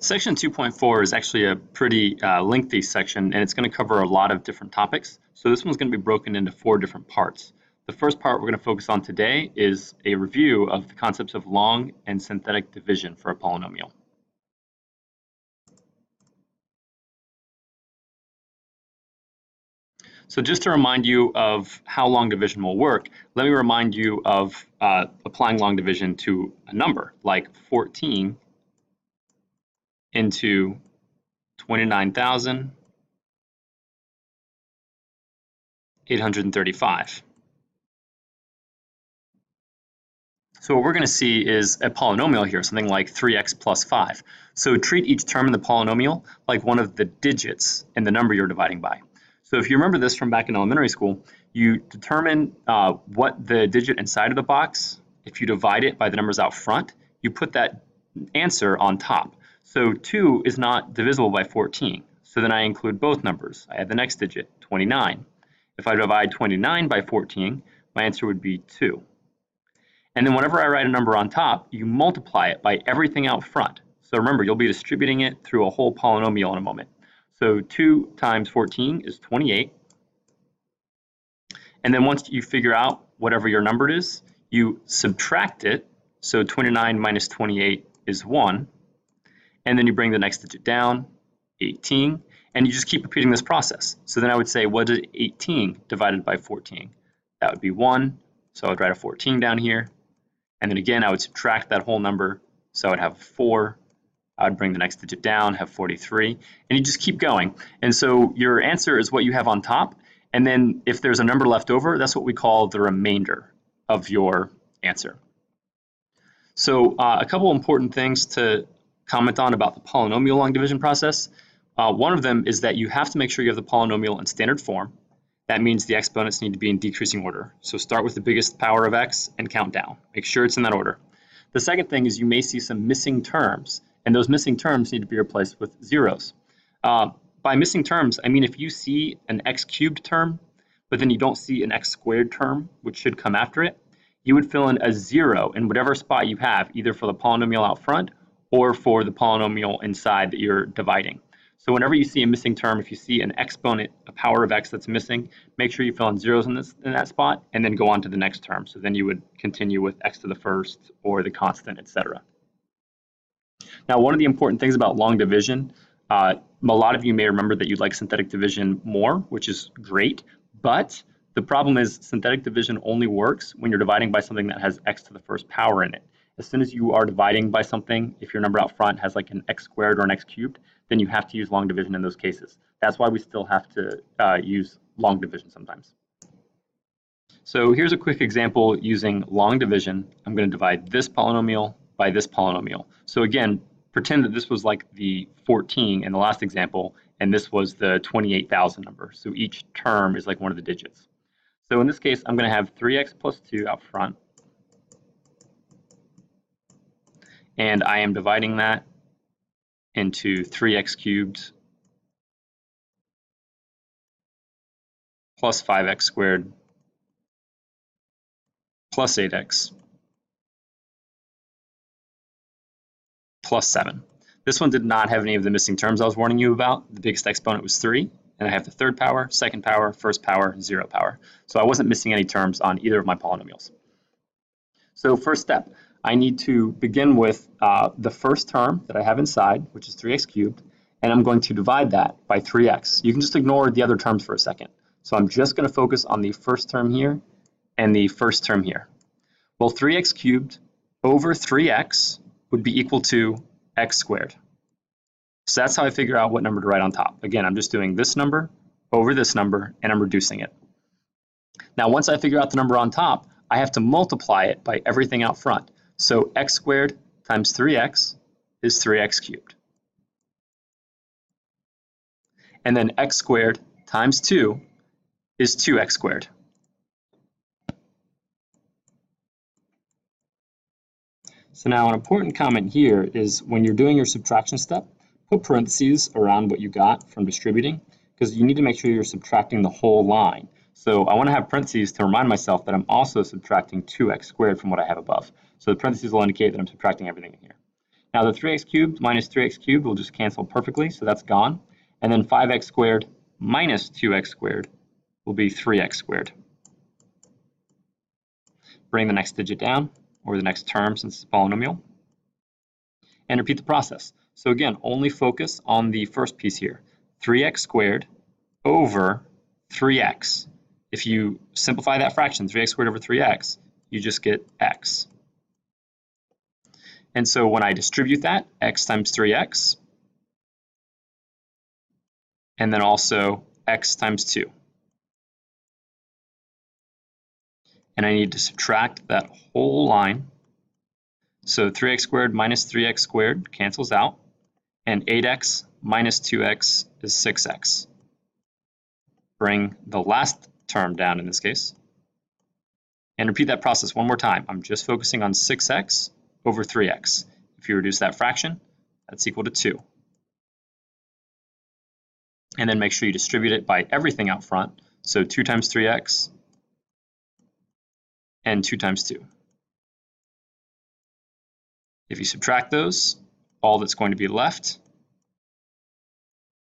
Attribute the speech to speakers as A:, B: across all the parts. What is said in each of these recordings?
A: Section 2.4 is actually a pretty lengthy section, and it's going to cover a lot of different topics. So this one's going to be broken into 4 different parts. The first part we're going to focus on today is a review of the concepts of long and synthetic division for a polynomial. So just to remind you of how long division will work, let me remind you of applying long division to a number like 14 into 29,835. So what we're going to see is a polynomial here, something like 3x plus 5. So treat each term in the polynomial like one of the digits in the number you're dividing by. So if you remember this from back in elementary school, you determine what the digit inside of the box, if you divide it by the numbers out front, you put that answer on top. So 2 is not divisible by 14. So then I include both numbers. I add the next digit, 29. If I divide 29 by 14, my answer would be 2. And then whenever I write a number on top, you multiply it by everything out front. So remember, you'll be distributing it through a whole polynomial in a moment. So 2 times 14 is 28. And then once you figure out whatever your number is, you subtract it. So 29 minus 28 is 1. And then you bring the next digit down, 18, and you just keep repeating this process. So then I would say, what is 18 divided by 14? That would be 1, so I would write a 14 down here. And then again, I would subtract that whole number, so I would have 4. I would bring the next digit down, have 43, and you just keep going. And so your answer is what you have on top, and then if there's a number left over, that's what we call the remainder of your answer. So a couple important things to comment on about the polynomial long division process. One of them is that you have to make sure you have the polynomial in standard form. That means the exponents need to be in decreasing order. So start with the biggest power of x and count down. Make sure it's in that order. The second thing is you may see some missing terms, and those missing terms need to be replaced with zeros. By missing terms, I mean if you see an x cubed term, but then you don't see an x squared term, which should come after it, you would fill in a 0 in whatever spot you have, either for the polynomial out front or for the polynomial inside that you're dividing. So whenever you see a missing term, if you see an exponent, a power of x that's missing, make sure you fill in zeros in that spot and then go on to the next term. So then you would continue with x to the first or the constant, etc. Now, one of the important things about long division, a lot of you may remember that you like synthetic division more, which is great, but the problem is synthetic division only works when you're dividing by something that has x to the first power in it. As soon as you are dividing by something, if your number out front has like an x squared or an x cubed, then you have to use long division in those cases. That's why we still have to use long division sometimes. So here's a quick example using long division. I'm going to divide this polynomial by this polynomial. So again, pretend that this was like the 14 in the last example, and this was the 28,000 number. So each term is like one of the digits. So in this case, I'm going to have 3x plus 2 out front. And I am dividing that into 3x cubed plus 5x squared plus 8x plus 7. This one did not have any of the missing terms I was warning you about. The biggest exponent was 3, and I have the third power, second power, first power, 0 power. So I wasn't missing any terms on either of my polynomials. So first step, I need to begin with the first term that I have inside, which is 3x cubed, and I'm going to divide that by 3x. You can just ignore the other terms for a second. So I'm just going to focus on the first term here and the first term here. Well, 3x cubed over 3x would be equal to x squared. So that's how I figure out what number to write on top. Again, I'm just doing this number over this number, and I'm reducing it. Now, once I figure out the number on top, I have to multiply it by everything out front. So x squared times 3x is 3x cubed. And then x squared times 2 is 2x squared. So now an important comment here is when you're doing your subtraction step, put parentheses around what you got from distributing, because you need to make sure you're subtracting the whole line. So I want to have parentheses to remind myself that I'm also subtracting 2x squared from what I have above. So the parentheses will indicate that I'm subtracting everything in here. Now the 3x cubed minus 3x cubed will just cancel perfectly, so that's gone. And then 5x squared minus 2x squared will be 3x squared. Bring the next digit down, or the next term since it's a polynomial, and repeat the process. So again, only focus on the first piece here, 3x squared over 3x. If you simplify that fraction, 3x squared over 3x, you just get x. And so when I distribute that, x times 3x, and then also x times 2. And I need to subtract that whole line. So 3x squared minus 3x squared cancels out, and 8x minus 2x is 6x. Bring the last term down in this case, and repeat that process one more time. I'm just focusing on 6x over 3x. If you reduce that fraction, that's equal to 2. And then make sure you distribute it by everything out front. So 2 times 3x and 2 times 2. If you subtract those, all that's going to be left,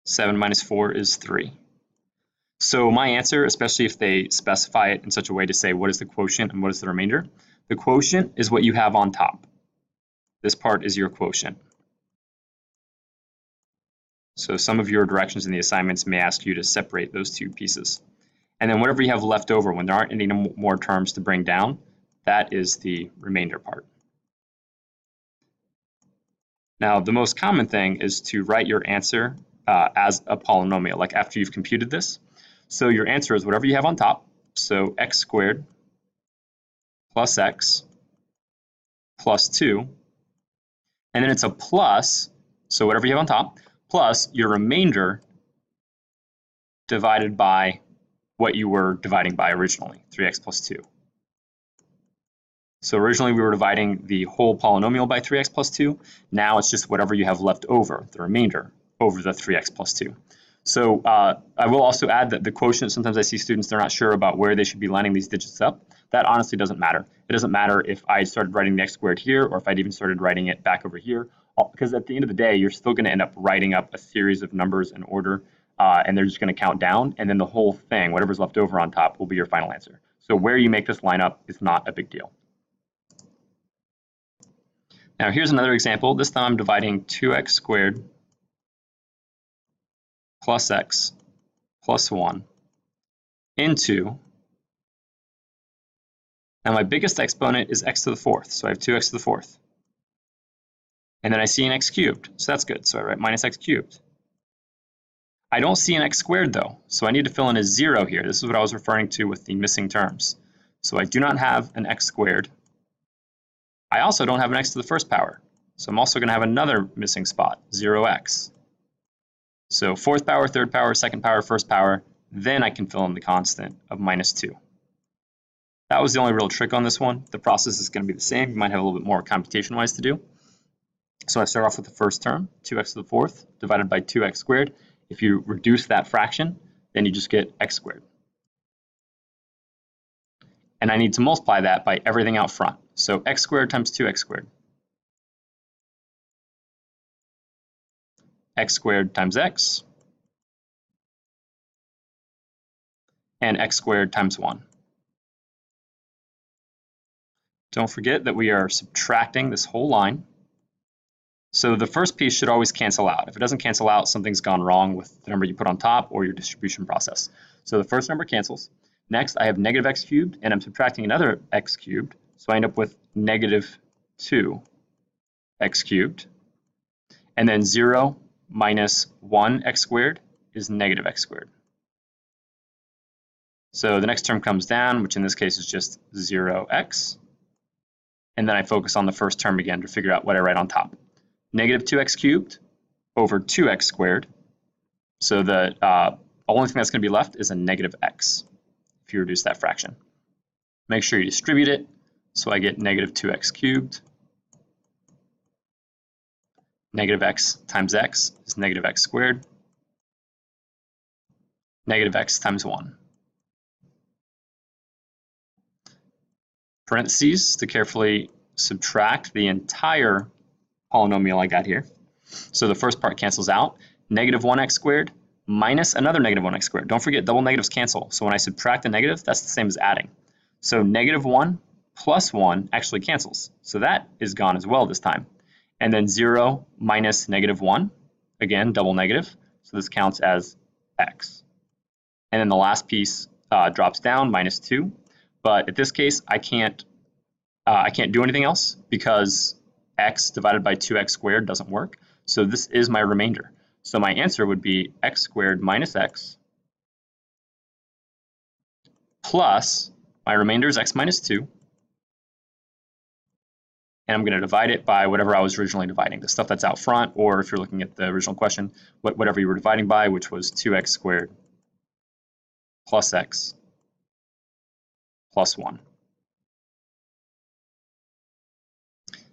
A: 7 minus 4 is 3. So my answer, especially if they specify it in such a way to say what is the quotient and what is the remainder, the quotient is what you have on top. This part is your quotient. So some of your directions in the assignments may ask you to separate those two pieces. And then whatever you have left over, when there aren't any more terms to bring down, that is the remainder part. Now, the most common thing is to write your answer as a polynomial, like after you've computed this. So your answer is whatever you have on top. So x squared plus x plus 2. And then it's a plus, so whatever you have on top, plus your remainder divided by what you were dividing by originally, 3x plus 2. So originally we were dividing the whole polynomial by 3x plus 2. Now it's just whatever you have left over, the remainder, over the 3x plus 2. So I will also add that the quotient, sometimes I see students, they're not sure about where they should be lining these digits up. That honestly doesn't matter. It doesn't matter if I started writing the x squared here or if I'd even started writing it back over here, because at the end of the day, you're still going to end up writing up a series of numbers in order, and they're just going to count down, and then the whole thing, whatever's left over on top, will be your final answer. So where you make this line up is not a big deal. Now here's another example. This time I'm dividing 2x squared plus x plus 1 into, now my biggest exponent is x to the 4th, so I have 2x to the 4th. And then I see an x cubed, so that's good. So I write minus x cubed. I don't see an x squared though, so I need to fill in a 0 here. This is what I was referring to with the missing terms. So I do not have an x squared. I also don't have an x to the first power, so I'm also going to have another missing spot, 0x. So 4th power, 3rd power, 2nd power, 1st power, then I can fill in the constant of minus 2. That was the only real trick on this one. The process is going to be the same. You might have a little bit more computation-wise to do. So I start off with the first term, 2x to the 4th, divided by 2x squared. If you reduce that fraction, then you just get x squared. And I need to multiply that by everything out front. So x squared times 2x squared. X squared times x. And x squared times 1. Don't forget that we are subtracting this whole line. So the first piece should always cancel out. If it doesn't cancel out, something's gone wrong with the number you put on top or your distribution process. So the first number cancels. Next, I have negative x cubed, and I'm subtracting another x cubed. So I end up with negative 2x cubed. And then 0 minus 1x squared is negative x squared. So the next term comes down, which in this case is just 0x. And then I focus on the first term again to figure out what I write on top. Negative 2x cubed over 2x squared. So the only thing that's going to be left is a negative x if you reduce that fraction. Make sure you distribute it. So I get negative 2x cubed. Negative x times x is negative x squared. Negative x times 1. Parentheses to carefully subtract the entire polynomial I got here. So the first part cancels out. Negative 1x squared minus another negative 1x squared. Don't forget, double negatives cancel. So when I subtract a negative, that's the same as adding. So negative 1 plus 1 actually cancels. So that is gone as well this time. And then 0 minus negative 1, again, double negative. So this counts as x. And then the last piece drops down, minus 2. But at this case, I can't do anything else because x divided by 2x squared doesn't work. So this is my remainder. So my answer would be x squared minus x plus, my remainder is x minus 2. And I'm going to divide it by whatever I was originally dividing, the stuff that's out front, or if you're looking at the original question, whatever you were dividing by, which was 2x squared plus x plus 1.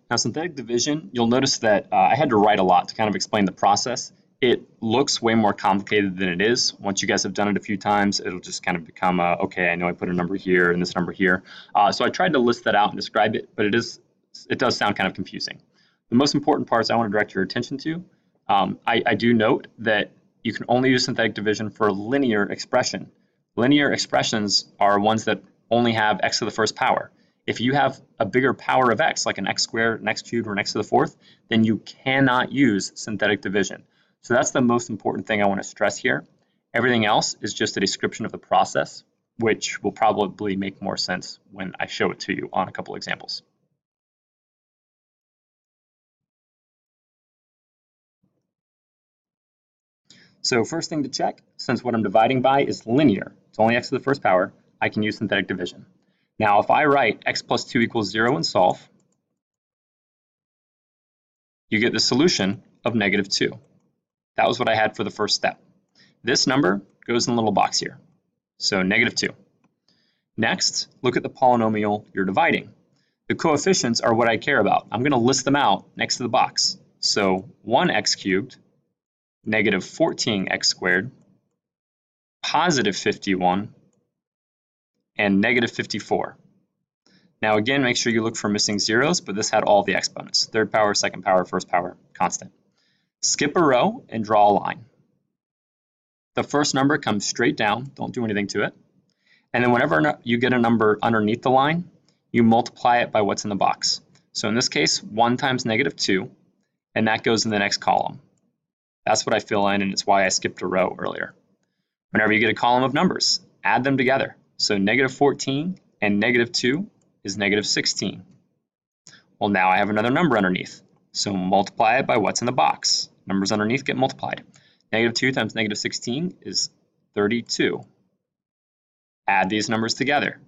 A: Now, synthetic division, you'll notice that I had to write a lot to kind of explain the process. It looks way more complicated than it is. Once you guys have done it a few times, it'll just kind of become, okay, I know I put a number here and this number here. So I tried to list that out and describe it, but it does sound kind of confusing. The most important parts I want to direct your attention to, I do note that you can only use synthetic division for linear expression. Linear expressions are ones that only have x to the first power. If you have a bigger power of x, like an x squared, an x cubed, or an x to the fourth, then you cannot use synthetic division. So that's the most important thing I want to stress here. Everything else is just a description of the process, which will probably make more sense when I show it to you on a couple examples. So first thing to check, since what I'm dividing by is linear, it's only x to the first power, I can use synthetic division. Now, if I write x plus 2 equals 0 and solve, you get the solution of negative 2. That was what I had for the first step. This number goes in the little box here, so negative 2. Next, look at the polynomial you're dividing. The coefficients are what I care about. I'm going to list them out next to the box. So 1x cubed, negative 14x squared, positive 51, and negative 54. Now again, make sure you look for missing zeros, but this had all the exponents. Third power, second power, first power, constant. Skip a row and draw a line. The first number comes straight down, don't do anything to it. And then whenever you get a number underneath the line, you multiply it by what's in the box. So in this case, 1 times negative 2, and that goes in the next column. That's what I fill in, and it's why I skipped a row earlier. Whenever you get a column of numbers, add them together. So negative 14 and negative 2 is negative 16. Well, now I have another number underneath. So multiply it by what's in the box. Numbers underneath get multiplied. Negative 2 times negative 16 is 32. Add these numbers together.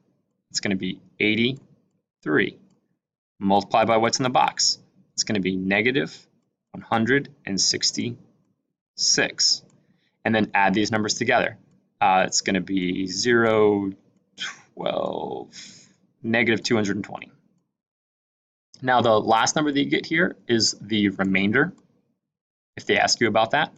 A: It's going to be 83. Multiply by what's in the box. It's going to be negative 166. And then add these numbers together. It's going to be 0, 12, negative 220. Now the last number that you get here is the remainder, if they ask you about that.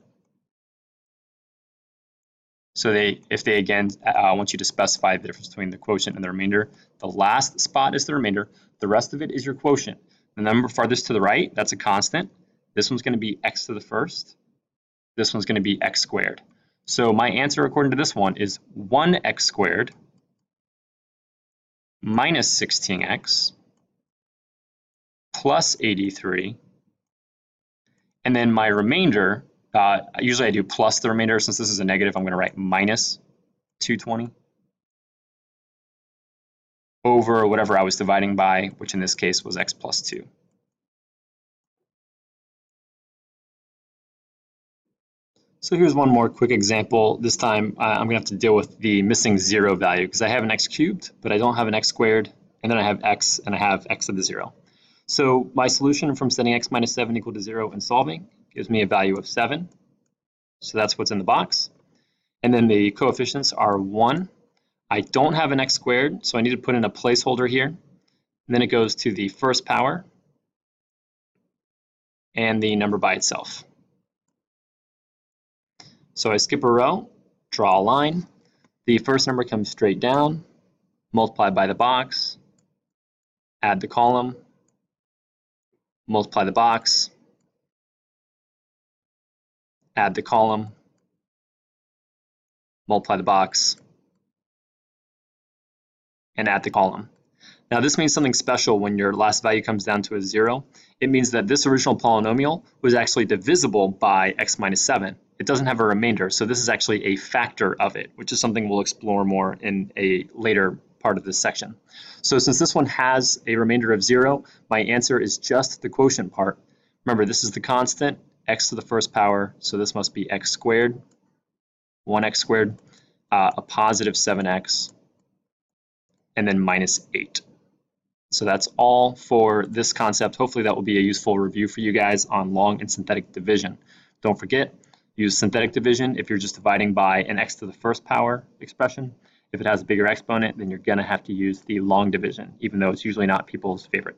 A: So if they again want you to specify the difference between the quotient and the remainder, the last spot is the remainder. The rest of it is your quotient. The number farthest to the right, that's a constant. This one's going to be x to the first. This one's going to be x squared. So my answer according to this one is 1x squared minus 16x plus 83. And then my remainder, usually I do plus the remainder. Since this is a negative, I'm going to write minus 220 over whatever I was dividing by, which in this case was x plus 2. So here's one more quick example. This time I'm going to have to deal with the missing 0 value because I have an x cubed, but I don't have an x squared, and then I have x, and I have x to the 0. So my solution from setting x minus 7 equal to 0 and solving gives me a value of 7. So that's what's in the box. And then the coefficients are 1. I don't have an x squared, so I need to put in a placeholder here. And then it goes to the first power and the number by itself. So I skip a row, draw a line. The first number comes straight down, multiply by the box, add the column, multiply the box, add the column, multiply the box, and add the column. Now this means something special when your last value comes down to a 0. It means that this original polynomial was actually divisible by x minus 7. It doesn't have a remainder, so this is actually a factor of it, which is something we'll explore more in a later part of this section. So since this one has a remainder of 0, my answer is just the quotient part. Remember, this is the constant, x to the first power, so this must be x squared, 1x squared, a positive 7x, and then minus 8. So that's all for this concept. Hopefully that will be a useful review for you guys on long and synthetic division. Don't forget, use synthetic division if you're just dividing by an x to the first power expression. If it has a bigger exponent, then you're going to have to use the long division, even though it's usually not people's favorite.